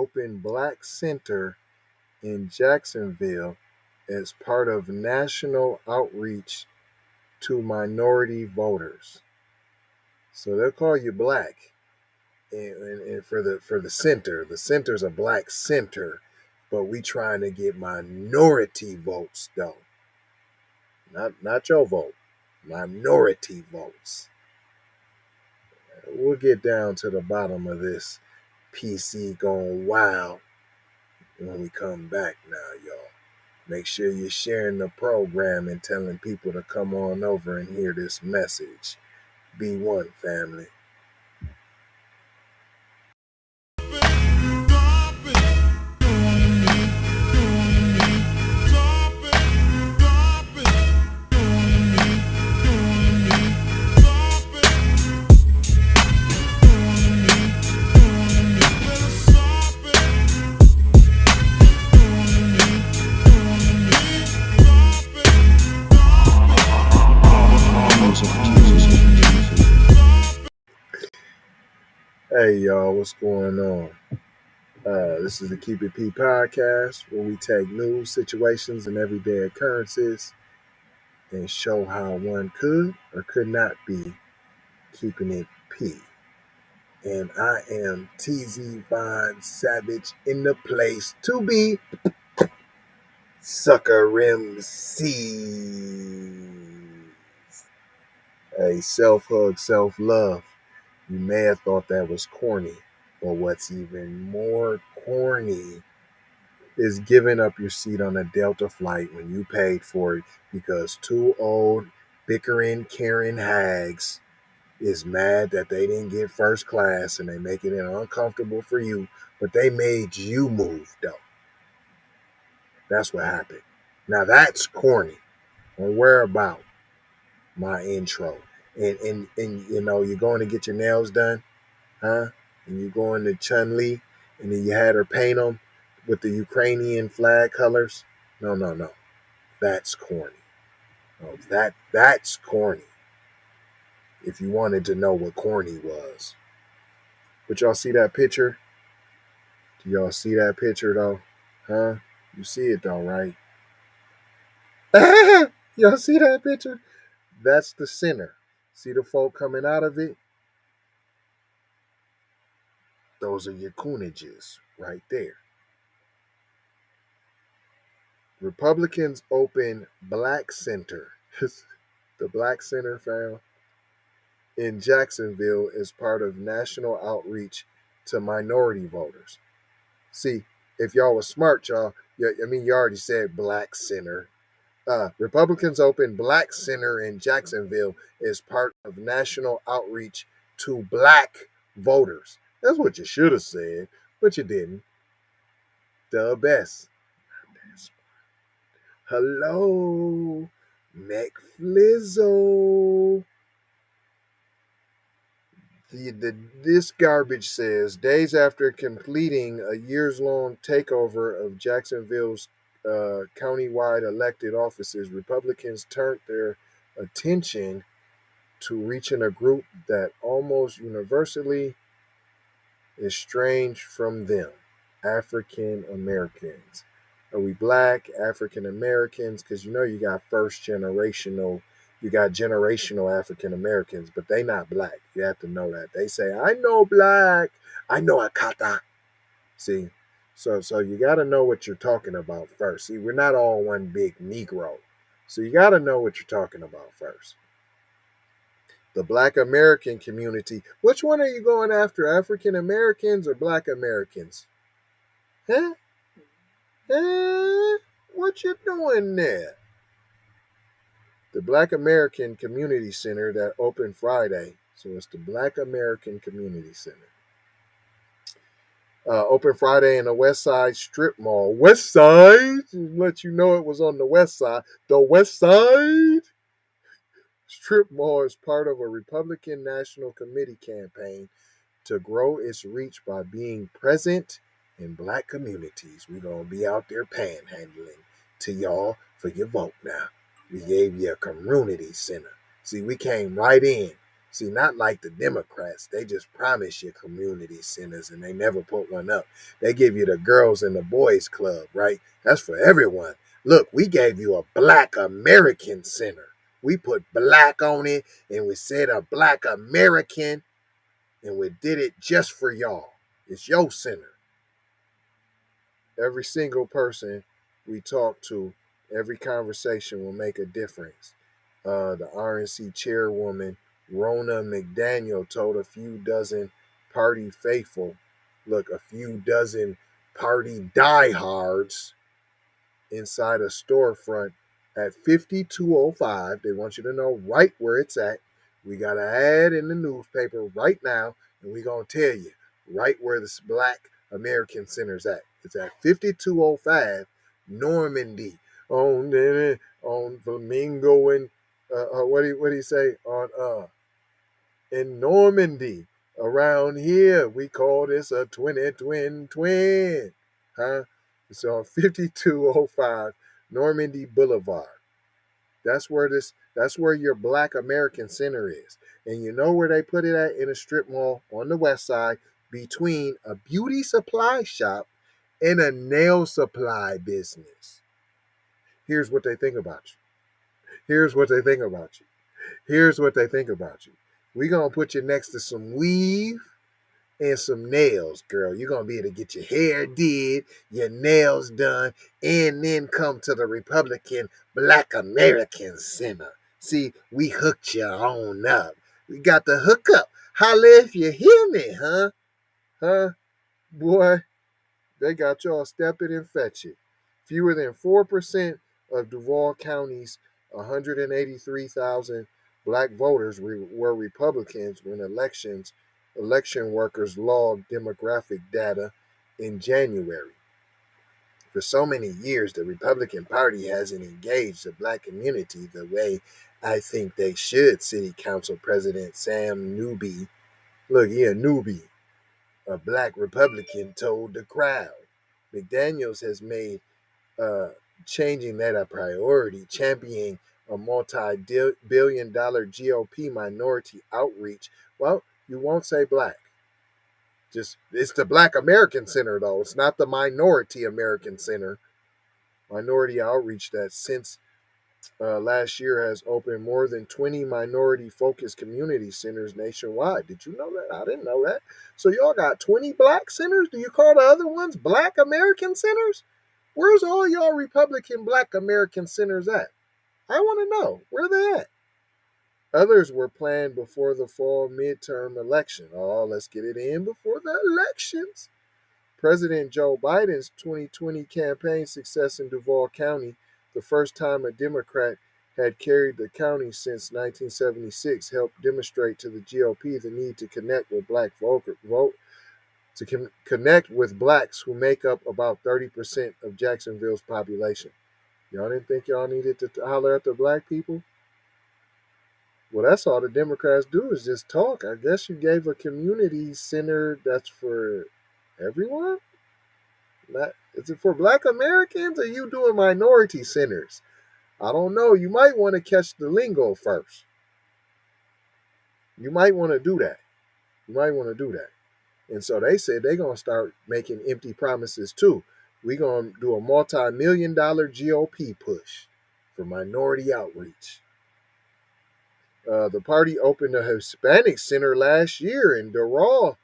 open Black Center in Jacksonville as part of national outreach to minority voters. So they'll call you black, and for the center's a black center, but we trying to get minority votes though, not your vote, minority votes. We'll get down to the bottom of this PC going wild when we come back now, y'all. Make sure you're sharing the program and telling people to come on over and hear this message. Be one, family. Hey y'all, what's going on? This is the Keep It P podcast, where we take news, situations, and everyday occurrences and show how one could or could not be keeping it P. And I am TZ Vine Savage in the place to be. Sucker MCs. Hey, self-hug, self-love. You may have thought that was corny, but what's even more corny is giving up your seat on a Delta flight when you paid for it because two old bickering Karen hags is mad that they didn't get first class and they making it uncomfortable for you, but they made you move though. That's what happened. Now that's corny. Don't worry about my intro. And you know, you're going to get your nails done, huh? And you're going to Chun-Li, and then you had her paint them with the Ukrainian flag colors. No. That's corny. Oh, that's corny. If you wanted to know what corny was. But y'all see that picture? Do y'all see that picture though? Huh? You see it though, right? Y'all see that picture? That's the center. See the folk coming out of it? Those are your coonages right there. Republicans open Black Center. The Black Center, fam, in Jacksonville is part of national outreach to minority voters. See, if y'all was smart, y'all, you already said Black Center. Republicans open Black Center in Jacksonville as part of national outreach to black voters. That's what you should have said, but you didn't. The best. Hello, McFlizzle. This garbage says, days after completing a years-long takeover of Jacksonville's countywide elected offices, Republicans turned their attention to reaching a group that almost universally estranged from them, African Americans. Are we black, African Americans? Because you know you got generational African Americans, but they not black. You have to know that. They say, I know black, I know Akata. See, so you got to know what you're talking about first. See, we're not all one big Negro. So you got to know what you're talking about first. The Black American community. Which one are you going after, African Americans or Black Americans? Huh? What you doing there? The Black American Community Center that opened Friday. So it's the Black American Community Center. Open Friday in the Westside Strip Mall. Westside? Let you know it was on the West Side. The Westside Strip Mall is part of a Republican National Committee campaign to grow its reach by being present in black communities. We're going to be out there panhandling to y'all for your vote now. We gave you a community center. See, we came right in. See, not like the Democrats. They just promise you community centers and they never put one up. They give you the girls and the boys club, right? That's for everyone. Look, we gave you a Black American center. We put black on it and we said a Black American and we did it just for y'all. It's your center. Every single person we talk to, every conversation will make a difference. The RNC chairwoman, Rona McDaniel, told a few dozen party faithful, look, a few dozen party diehards inside a storefront at 5205. They want you to know right where it's at. We got an ad in the newspaper right now, and we're going to tell you right where this Black American Center's at. It's at 5205 Normandy on Flamingo and what do you say on in Normandy. Around here, we call this a twin, huh? It's on 5205 Normandy Boulevard. That's where your Black American Center is. And you know where they put it at? In a strip mall on the west side between a beauty supply shop and a nail supply business. Here's what they think about you. Here's what they think about you. Here's what they think about you. We're going to put you next to some weave and some nails, girl. You're going to be able to get your hair did, your nails done, and then come to the Republican Black American Center. See, we hooked you on up. We got the hookup. Holla if you hear me, huh? Huh? Boy, they got y'all stepping and fetching. Fewer than 4% of Duval County's 183,000 black voters were Republicans when election workers logged demographic data in January. For so many years, the Republican Party hasn't engaged the black community the way I think they should, City Council President Sam Newby, look, yeah, Newby, a black Republican, told the crowd. McDaniels has made changing that a priority, championing a multi-billion-dollar GOP minority outreach. Well, you won't say black. Just it's the Black American Center, though. It's not the Minority American Center. Minority outreach that since last year has opened more than 20 minority-focused community centers nationwide. Did you know that? I didn't know that. So y'all got 20 black centers? Do you call the other ones Black American centers? Where's all y'all Republican Black American centers at? I want to know. Where they at? Others were planned before the fall midterm election. Oh, let's get it in before the elections. President Joe Biden's 2020 campaign success in Duval County, the first time a Democrat had carried the county since 1976, helped demonstrate to the GOP the need to connect with connect with blacks who make up about 30% of Jacksonville's population. Y'all didn't think y'all needed to holler at the black people? Well, that's all the Democrats do is just talk. I guess you gave a community center that's for everyone? Is it for black Americans or are you doing minority centers? I don't know. You might want to catch the lingo first. You might want to do that. And so they said they're going to start making empty promises too. We're going to do a multi-million-dollar GOP push for minority outreach. The party opened a Hispanic center last year in Doral,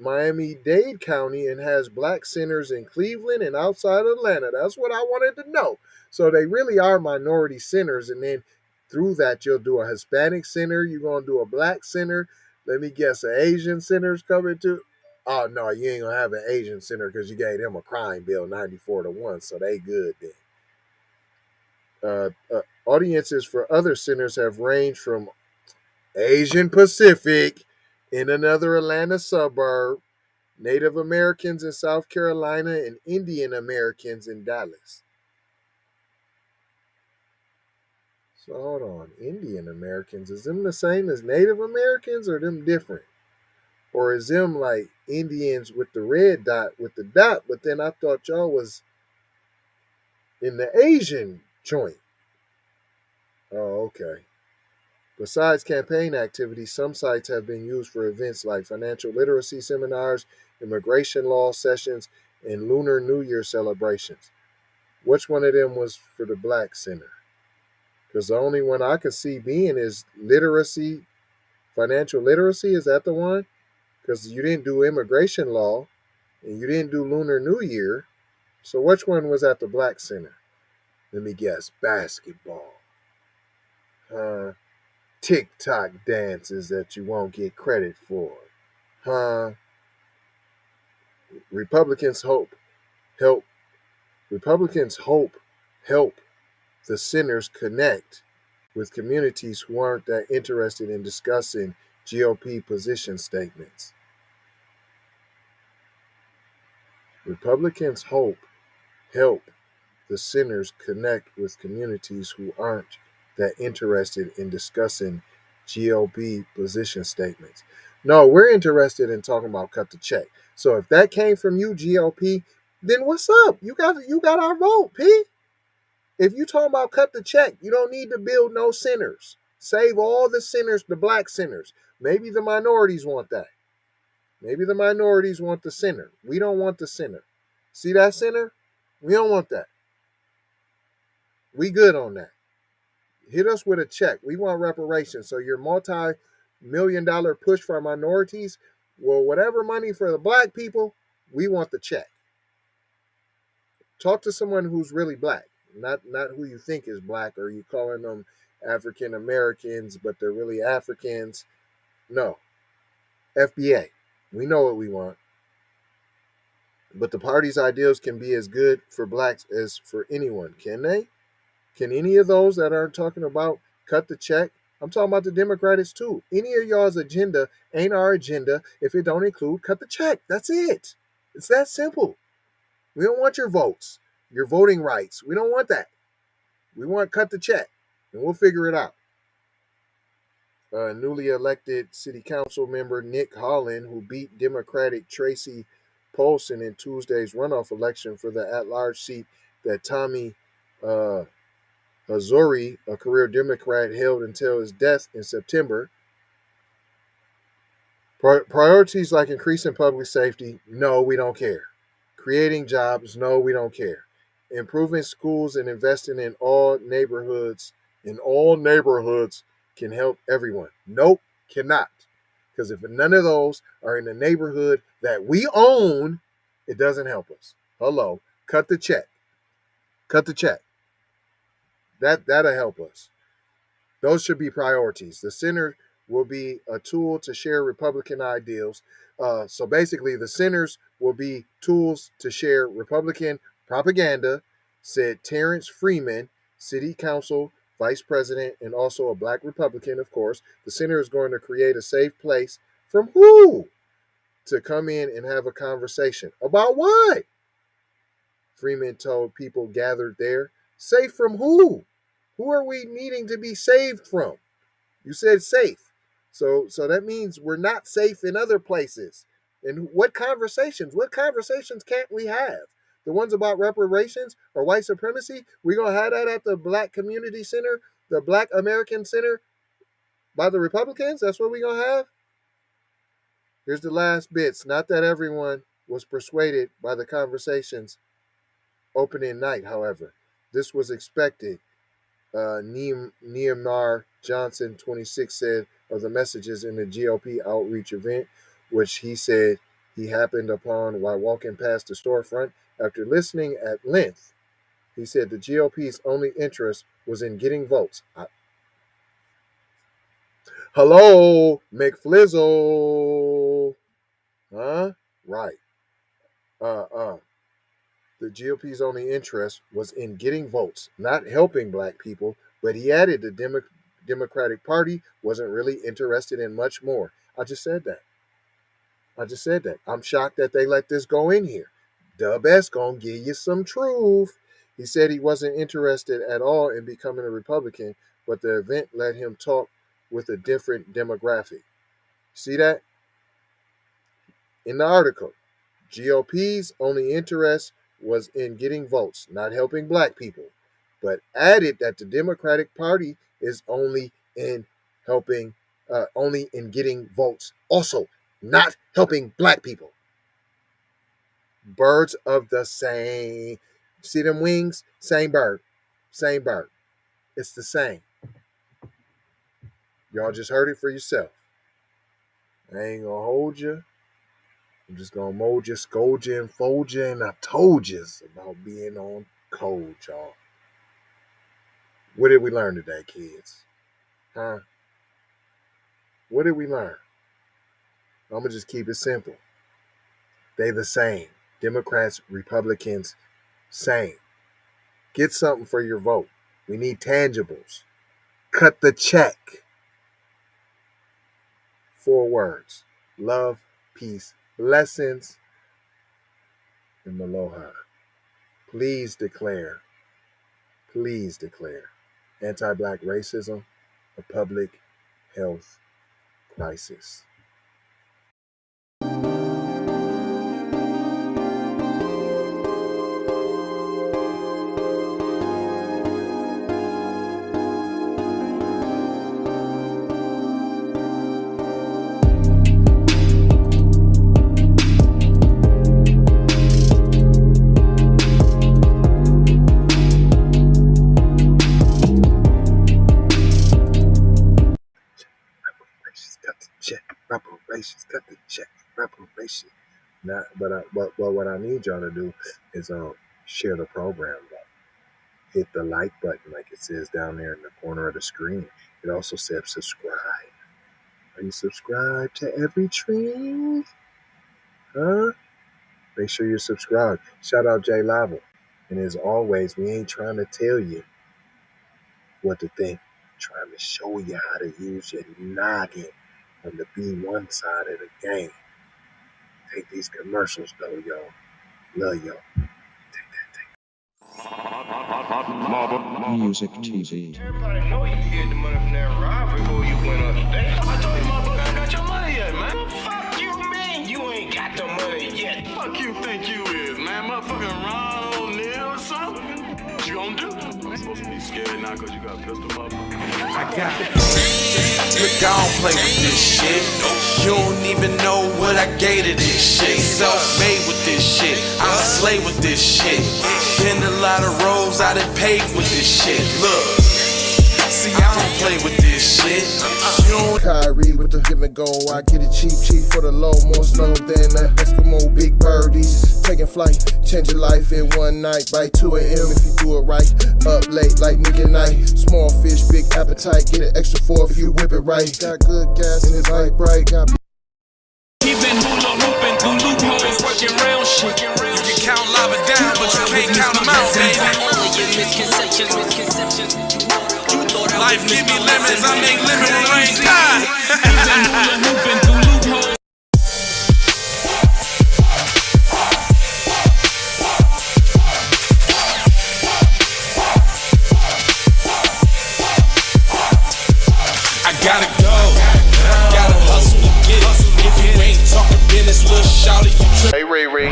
Miami-Dade County, and has black centers in Cleveland and outside Atlanta. That's what I wanted to know. So they really are minority centers, and then through that, you'll do a Hispanic center. You're going to do a black center. Let me guess, an Asian center's coming too? Oh, no, you ain't going to have an Asian center because you gave them a crime bill 94-1, so they good then. Audiences for other centers have ranged from Asian Pacific in another Atlanta suburb, Native Americans in South Carolina, and Indian Americans in Dallas. So hold on, Indian Americans, is them the same as Native Americans or them different? Or is them like Indians with the red dot with the dot, but then I thought y'all was in the Asian joint. Oh, okay. Besides campaign activities, some sites have been used for events like financial literacy seminars, immigration law sessions, and Lunar New Year celebrations. Which one of them was for the Black Center? Because the only one I could see being is literacy, financial literacy. Is that the one? Because you didn't do immigration law and you didn't do Lunar New Year. So which one was at the Black Center? Let me guess. Basketball. TikTok dances that you won't get credit for. Huh? Republicans hope help Republicans help the sinners connect with communities who aren't that interested in discussing GOP position statements. Republicans help the sinners connect with communities who aren't that interested in discussing GOP position statements. No, we're interested in talking about cut the check. So if that came from you, GOP, then what's up? You got our vote, P. If you talking about cut the check, you don't need to build no sinners. Save all the sinners, the black sinners. Maybe the minorities want that. Maybe the minorities want the sinner. We don't want the sinner. See that sinner? We don't want that. We good on that. Hit us with a check. We want reparations. So your multi-million-dollar push for minorities, well, whatever money for the black people, we want the check. Talk to someone who's really black, not who you think is black, or you calling them African Americans, but they're really Africans. No. FBA. We know what we want. But the party's ideals can be as good for blacks as for anyone, can they? Can any of those that aren't talking about cut the check? I'm talking about the Democrats too. Any of y'all's agenda ain't our agenda if it don't include cut the check. That's it. It's that simple. We don't want your votes, your voting rights. We don't want that. We want cut the check, and we'll figure it out. Newly elected city council member Nick Holland, who beat Democratic Tracy Polson in Tuesday's runoff election for the at-large seat that Tommy Hazouri, a career Democrat, held until his death in September. Priorities like increasing public safety, no, we don't care. Creating jobs, no, we don't care. Improving schools and investing in all neighborhoods can help everyone. Nope, cannot. Because if none of those are in the neighborhood that we own, it doesn't help us. Hello, cut the check. Cut the check. That'll help us. Those should be priorities. The center will be a tool to share Republican ideals. So basically, the centers will be tools to share Republican propaganda, said Terrence Freeman, City Council Vice President, and also a black Republican, of course. The center is going to create a safe place from who to come in and have a conversation. About what? Freeman told people gathered there. Safe from who? Who are we needing to be saved from? You said safe. So that means we're not safe in other places. And what conversations? What conversations can't we have? The ones about reparations or white supremacy? We're going to have that at the Black Community Center, the Black American Center by the Republicans? That's what we're going to have? Here's the last bits. Not that everyone was persuaded by the conversations opening night, however. This was expected. Nehemiah Johnson, 26, said of the messages in the GOP outreach event, which he said he happened upon while walking past the storefront. After listening at length, he said the GOP's only interest was in getting votes. Hello, McFlizzle. Huh? Right. The GOP's only interest was in getting votes, not helping black people, but he added the Democratic Party wasn't really interested in much more. I just said that. I'm shocked that they let this go in here. Dub S gonna give you some truth. He said he wasn't interested at all in becoming a Republican, but the event let him talk with a different demographic. See that? In the article, GOP's only interest was in getting votes, not helping black people, but added that the Democratic Party is only in helping, only in getting votes, also not helping black people. Birds of the same. See them wings? Same bird. Same bird. It's the same. Y'all just heard it for yourself. I ain't gonna hold you. I'm just gonna mold you, scold you, and fold you, and I told you about being on code, y'all. What did we learn today, kids? Huh? What did we learn? I'm gonna just keep it simple. They the same. Democrats, Republicans, same. Get something for your vote. We need tangibles. Cut the check. 4 words. Love, peace, blessings, and aloha. Please declare anti-black racism a public health crisis. Reparations, cut the check. Reparations. Not, but what I need y'all to do is share the program. Hit the like button like it says down there in the corner of the screen. It also says subscribe. Are you subscribed to every tree? Huh? Make sure you're subscribed. Shout out Jay Lava. And as always, we ain't trying to tell you what to think. We're trying to show you how to use your noggin on the B1 side of the game. Take these commercials though, y'all. Love y'all. Take that. Music TV. Everybody know you can get the money from that ride before you went upstate. I told you motherfucker I got your money yet, man. What the fuck you mean you ain't got the money yet? Fuck you think you is, man? Motherfucking Ron O'Neal or something? What you gonna do? I'm supposed to be scared now because you got a pistol, motherfucker. I got it. Look, I don't play with this shit. You don't even know what I gave to this shit. Self-made with this shit. I slay with this shit. Been a lot of roads I done paved with this shit. Look, see, I don't play with this shit. Kyrie with the give and go. I get it cheap for the low. More snow than the Eskimo big birdies. Taking flight, change your life in one night. By 2 a.m. if you do it right. Up late like nigga night. Small fish, big appetite. Get an extra 4 if you whip it right. Got good gas and it's light bright. Got He been hula hooping through loopholes, working round shit. You can count lava down, but you can't count them out, baby. Life give me lemons, I make lemon rain die. I gotta go, gotta hustle to get it. If you ain't talking business, little shawty, you trip. Hey, Ray Ray.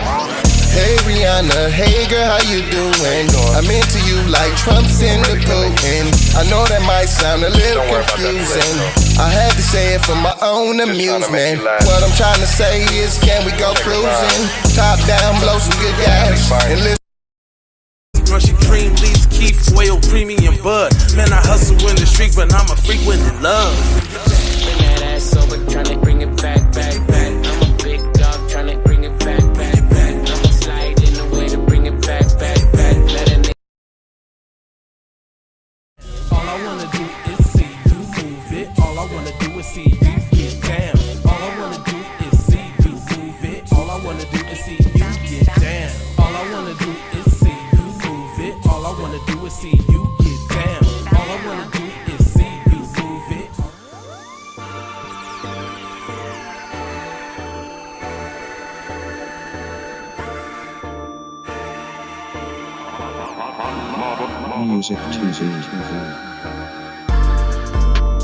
Hey Rihanna, hey girl, how you doing? I'm into you like Trump's in the Putin. I know that might sound a little confusing. I had to say it for my own amusement. What I'm trying to say is, can we go cruising? Top down, blow some good gas, and listen. Russian cream leaves, Keith, oil, premium bud. Man, I hustle in the street, but I'm a freak with the love. Bring that ass over, tryna bring it back. I'm a big dog, tryna bring it back. I'ma slide in the way to bring it back. Let a nigga. All I wanna do is see you move it. All I wanna do is see you get down. All I wanna do is see you move it. All I wanna do is see you get down. All I wanna do is see you move it. All I wanna do is see you get down. All I wanna do is see you move it. Music TV.